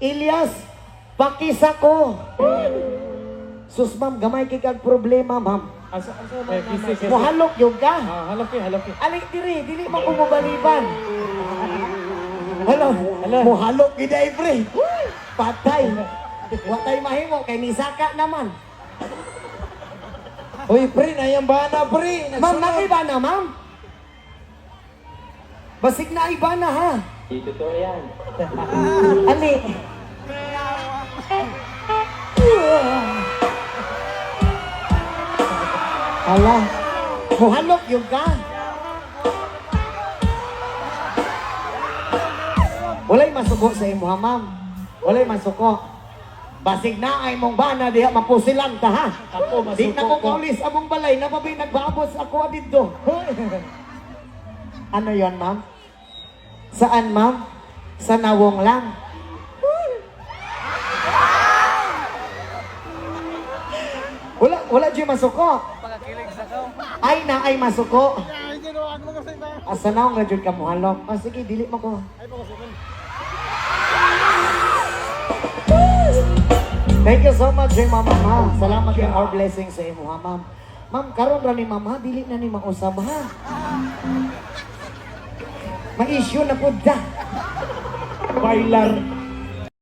Ilyas, pakisa ko. Sus, ma'am, gamay kay kag problema, ma'am. Asa man. Muhalok yung ka. Halok. Alay, dili mo kumubaliban. Hello, muhalok gida, pre. Patay. Watay mahimo, kay nisaka naman. Uy, pre, nayang bana, pre. Ma'am, nakaiba na, ma'am. Basig na iba na, ha? Dito to yan. Ani? Ala, muhalok yung ka. Walay masuko sa imo, ha, ma'am. Walay masuko. Basig na ay mong bana diha mapusilan ta, ha. Ako masuko. Di na ko kaulis among balay na mabay nagbaabot ako dito. Ano yon, ma'am? Saan, ma'am? Sa nawong lang. Wala dyan masuko. Ay na ay masuko. Asa na ang radyo ka muhalok? Oh, sige, dili mo ko. Thank you so much, Mama, ha. Salamat yung our blessing sa imo, ha, ma'am. Ma'am, karon ra ni Mama, dili na ni mausab, ha. May issue na po da. Bailar.